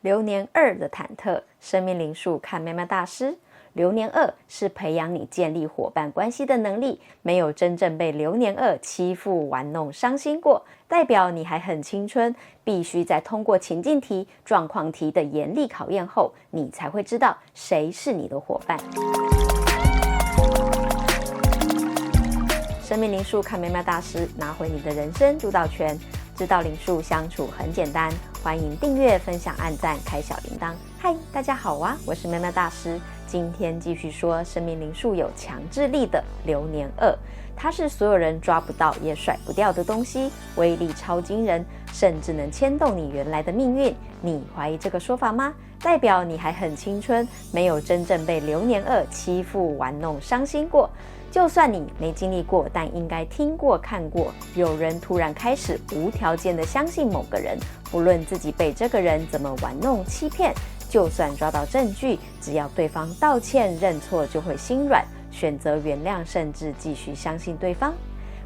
流年2的忐忑，生命灵数看喵喵大师。流年2是培养你建立伙伴关系的能力，没有真正被流年2欺负、玩弄、伤心过，代表你还很青春，必须在通过情境题、状况题的严厉考验后，你才会知道谁是你的伙伴。生命灵数看喵喵大师，拿回你的人生主导权。知道灵数相处很简单，欢迎订阅、分享、按赞、开小铃铛。嗨，大家好啊，我是喵喵大师。今天继续说生命灵数有强制力的流年2，它是所有人抓不到也甩不掉的东西，威力超惊人，甚至能牵动你原来的命运。你怀疑这个说法吗？代表你还很青春，没有真正被流年2欺负、玩弄、伤心过。就算你没经历过，但应该听过、看过，有人突然开始无条件的相信某个人，不论自己被这个人怎么玩弄、欺骗，就算抓到证据，只要对方道歉、认错，就会心软，选择原谅，甚至继续相信对方。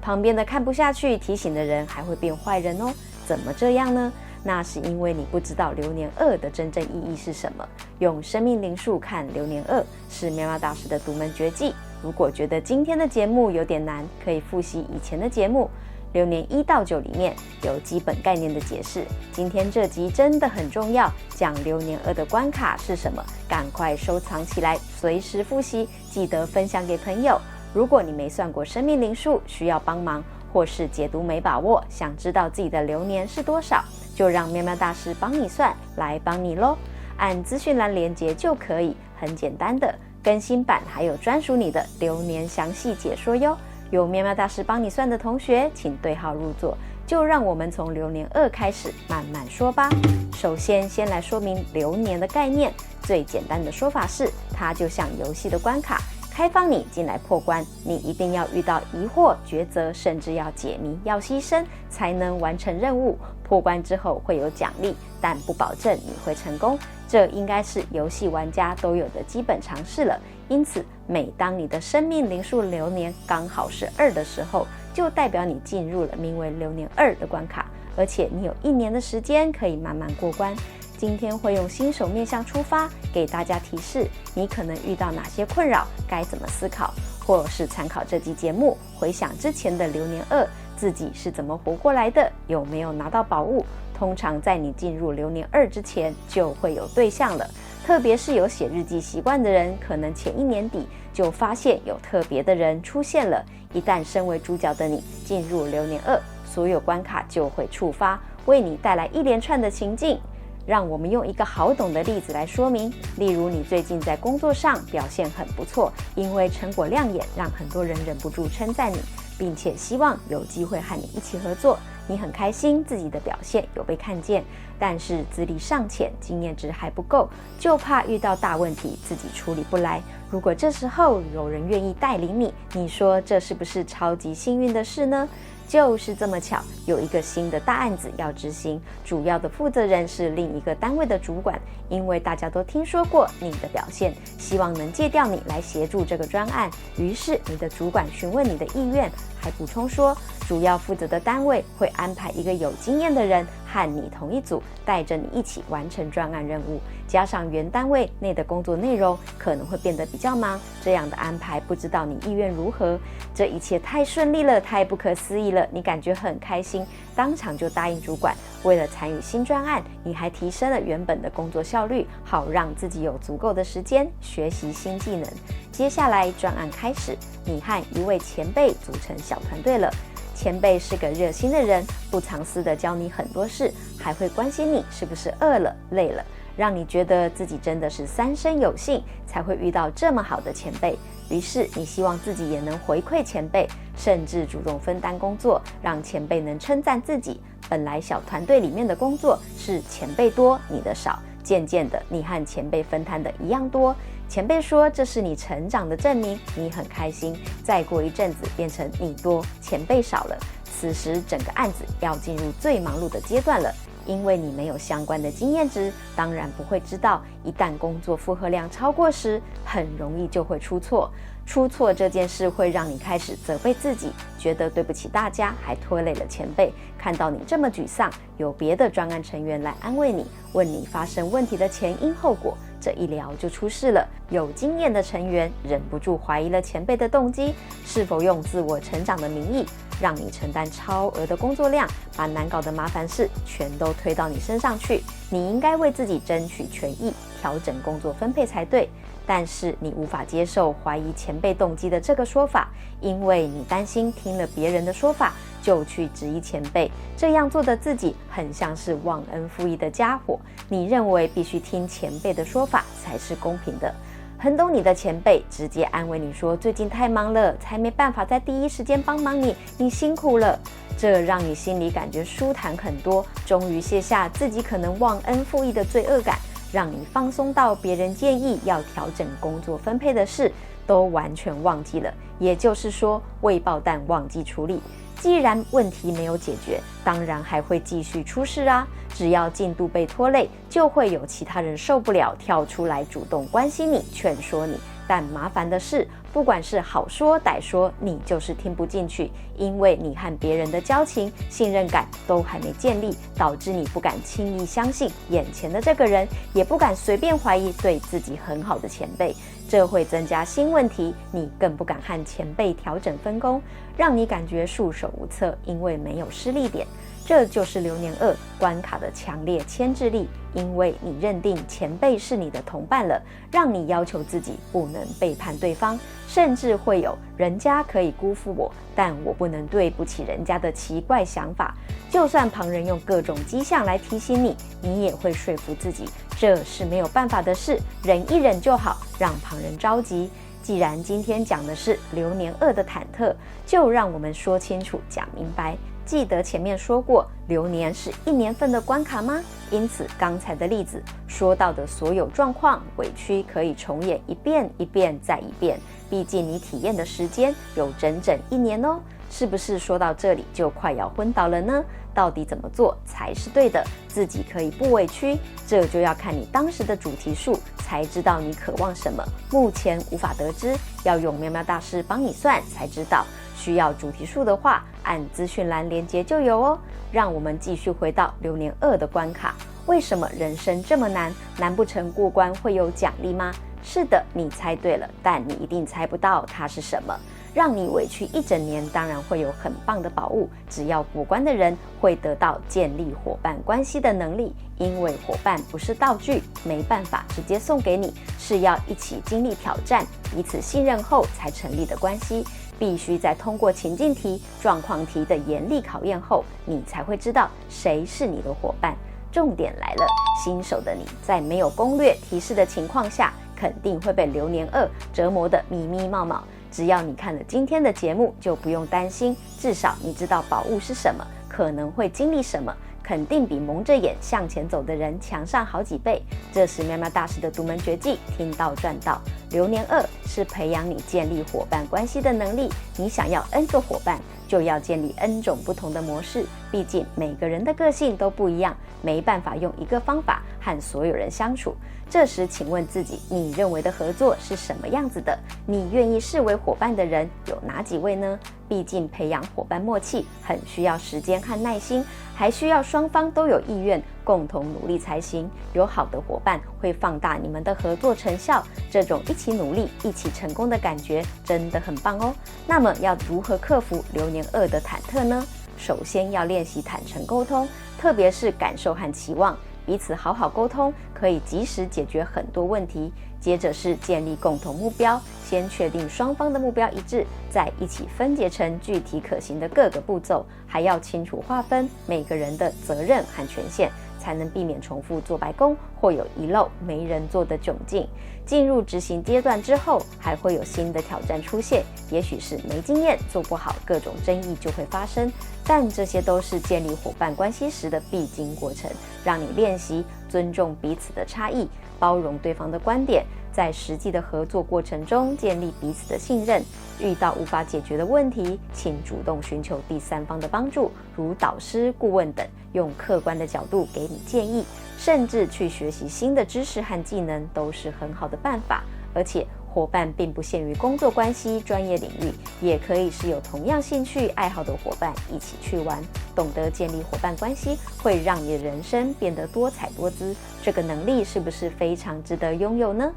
旁边的看不下去、提醒的人还会变坏人哦。怎么这样呢？那是因为你不知道流年2的真正意义是什么。用生命灵数看流年2是喵喵大师的独门绝技。如果觉得今天的节目有点难，可以复习以前的节目，流年1到9里面有基本概念的解释。今天这集真的很重要，讲流年2的关卡是什么，赶快收藏起来，随时复习，记得分享给朋友。如果你没算过生命灵数，需要帮忙，或是解读没把握，想知道自己的流年是多少，就让喵喵大师帮你算，来帮你咯。按资讯栏连结就可以，很简单的。更新版还有专属你的流年详细解说哟。有喵喵大师帮你算的同学，请对号入座。就让我们从流年2开始慢慢说吧。首先，先来说明流年的概念。最简单的说法是，它就像游戏的关卡，开放你进来破关，你一定要遇到疑惑、抉择，甚至要解谜、要牺牲，才能完成任务。破关之后会有奖励，但不保证你会成功。这应该是游戏玩家都有的基本常识了。因此，每当你的生命灵数流年刚好是2的时候，就代表你进入了名为流年2的关卡，而且你有1年的时间可以慢慢过关。今天会用新手面向出发，给大家提示你可能遇到哪些困扰，该怎么思考，或是参考这集节目，回想之前的流年2，自己是怎么活过来的，有没有拿到宝物。通常在你进入流年2之前就会有对象了，特别是有写日记习惯的人，可能前1年底就发现有特别的人出现了。一旦身为主角的你进入流年2，所有关卡就会触发，为你带来一连串的情境。让我们用一个好懂的例子来说明，例如你最近在工作上表现很不错，因为成果亮眼，让很多人忍不住称赞你，并且希望有机会和你一起合作。你很开心自己的表现有被看见，但是资历尚浅，经验值还不够，就怕遇到大问题自己处理不来。如果这时候有人愿意带领你，你说这是不是超级幸运的事呢？就是这么巧，有一个新的大案子要执行，主要的负责人是另一个单位的主管。因为大家都听说过你的表现，希望能借调你来协助这个专案，于是你的主管询问你的意愿，还补充说主要负责的单位会安排一个有经验的人和你同一组，带着你一起完成专案任务。加上原单位内的工作内容可能会变得比较忙，这样的安排不知道你意愿如何。这一切太顺利了，太不可思议了，你感觉很开心，当场就答应主管。为了参与新专案，你还提升了原本的工作效率，好让自己有足够的时间学习新技能。接下来专案开始，你和一位前辈组成小团队了。前辈是个热心的人，不藏私的教你很多事，还会关心你是不是饿了、累了，让你觉得自己真的是三生有幸才会遇到这么好的前辈。于是你希望自己也能回馈前辈，甚至主动分担工作，让前辈能称赞自己。本来小团队里面的工作是前辈多你的少，渐渐的你和前辈分摊的一样多。前辈说这是你成长的证明，你很开心。再过一阵子变成你多前辈少了，此时整个案子要进入最忙碌的阶段了，因为你没有相关的经验值，当然不会知道，一旦工作负荷量超过时，很容易就会出错。出错这件事会让你开始责备自己，觉得对不起大家，还拖累了前辈。看到你这么沮丧，有别的专案成员来安慰你，问你发生问题的前因后果，这一聊就出事了。有经验的成员忍不住怀疑了前辈的动机，是否用自我成长的名义，让你承担超额的工作量，把难搞的麻烦事全都推到你身上去。你应该为自己争取权益，调整工作分配才对。但是你无法接受怀疑前辈动机的这个说法，因为你担心听了别人的说法就去质疑前辈，这样做的自己很像是忘恩负义的家伙。你认为必须听前辈的说法才是公平的。很懂你的前辈直接安慰你说，最近太忙了，才没办法在第一时间帮忙你，你辛苦了。这让你心里感觉舒坦很多，终于卸下自己可能忘恩负义的罪恶感，让你放松到别人建议要调整工作分配的事都完全忘记了。也就是说，未爆弹忘记处理。既然问题没有解决，当然还会继续出事啊。只要进度被拖累，就会有其他人受不了，跳出来主动关心你，劝说你。但麻烦的是，不管是好说歹说，你就是听不进去，因为你和别人的交情、信任感都还没建立，导致你不敢轻易相信眼前的这个人，也不敢随便怀疑对自己很好的前辈。这会增加新问题，你更不敢和前辈调整分工，让你感觉束手无策，因为没有施力点。这就是流年2关卡的强烈牵制力，因为你认定前辈是你的同伴了，让你要求自己不能背叛对方，甚至会有人家可以辜负我，但我不能对不起人家的奇怪想法。就算旁人用各种迹象来提醒你，你也会说服自己，这是没有办法的事，忍一忍就好，让旁人着急。既然今天讲的是流年2的忐忑，就让我们说清楚讲明白。记得前面说过，流年是1年份的关卡吗？因此刚才的例子说到的所有状况、委屈可以重演一遍一遍再一遍，毕竟你体验的时间有整整1年哦。是不是说到这里就快要昏倒了呢？到底怎么做才是对的？自己可以不委屈，这就要看你当时的主题数，才知道你渴望什么。目前无法得知，要用喵喵大师帮你算才知道。需要主题数的话，按资讯栏连结就有哦。让我们继续回到流年2的关卡。为什么人生这么难？难不成过关会有奖励吗？是的，你猜对了，但你一定猜不到它是什么。让你委屈1整年，当然会有很棒的宝物。只要过关的人会得到建立伙伴关系的能力，因为伙伴不是道具，没办法直接送给你，是要一起经历挑战，彼此信任后才成立的关系。必须在通过情境题、状况题的严厉考验后，你才会知道谁是你的伙伴。重点来了，新手的你在没有攻略提示的情况下，肯定会被流年2折磨得迷迷冒冒。只要你看了今天的节目，就不用担心，至少你知道宝物是什么，可能会经历什么，肯定比蒙着眼向前走的人强上好几倍。这是喵喵大师的独门绝技，听到赚到。流年2是培养你建立伙伴关系的能力，你想要 N 个伙伴，就要建立 N 种不同的模式，毕竟每个人的个性都不一样，没办法用一个方法和所有人相处。这时请问自己，你认为的合作是什么样子的？你愿意视为伙伴的人有哪几位呢？毕竟培养伙伴默契很需要时间和耐心，还需要双方都有意愿，共同努力才行。有好的伙伴会放大你们的合作成效，这种一起努力、一起成功的感觉真的很棒哦。那么要如何克服流年2的忐忑呢？首先要练习坦诚沟通，特别是感受和期望。彼此好好沟通，可以及时解决很多问题。接着是建立共同目标，先确定双方的目标一致，再一起分解成具体可行的各个步骤，还要清楚划分每个人的责任和权限，才能避免重复做白工或有遗漏没人做的窘境。进入执行阶段之后，还会有新的挑战出现，也许是没经验做不好，各种争议就会发生，但这些都是建立伙伴关系时的必经过程，让你练习尊重彼此的差异，包容对方的观点，在实际的合作过程中建立彼此的信任。遇到无法解决的问题，请主动寻求第三方的帮助，如导师、顾问等，用客观的角度给你建议，甚至去学习新的知识和技能都是很好的办法。而且伙伴并不限于工作关系、专业领域，也可以是有同样兴趣爱好的伙伴一起去玩。懂得建立伙伴关系，会让你的人生变得多彩多姿。这个能力是不是非常值得拥有呢？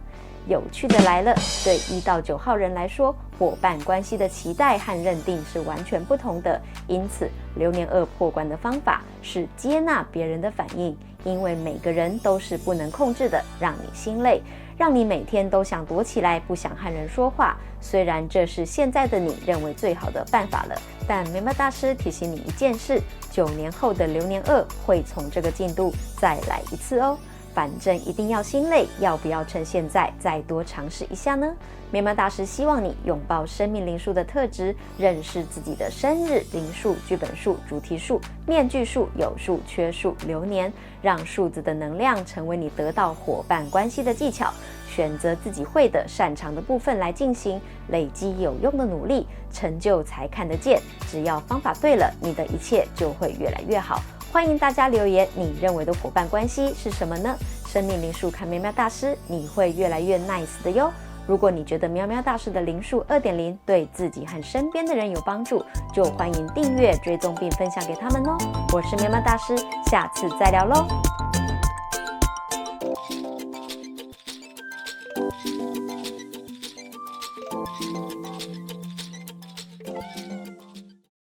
有趣的来了，对1到9号人来说，伙伴关系的期待和认定是完全不同的。因此，流年2破关的方法是接纳别人的反应，因为每个人都是不能控制的，让你心累，让你每天都想躲起来，不想和人说话。虽然这是现在的你认为最好的办法了，但梅梅大师提醒你一件事：9年后的流年2会从这个进度再来一次哦。反正一定要心累，要不要趁现在再多尝试一下呢？梅梅大师希望你拥抱生命灵数的特质，认识自己的生日、灵数、剧本数、主题数、面具数、有数、缺数、流年，让数字的能量成为你得到伙伴关系的技巧。选择自己会的、擅长的部分来进行，累积有用的努力，成就才看得见。只要方法对了，你的一切就会越来越好。欢迎大家留言，你认为的伙伴关系是什么呢？生命灵数看喵喵大师，你会越来越 nice 的哟。如果你觉得喵喵大师的灵数 2.0 对自己和身边的人有帮助，就欢迎订阅、追踪并分享给他们哦。我是喵喵大师，下次再聊喽。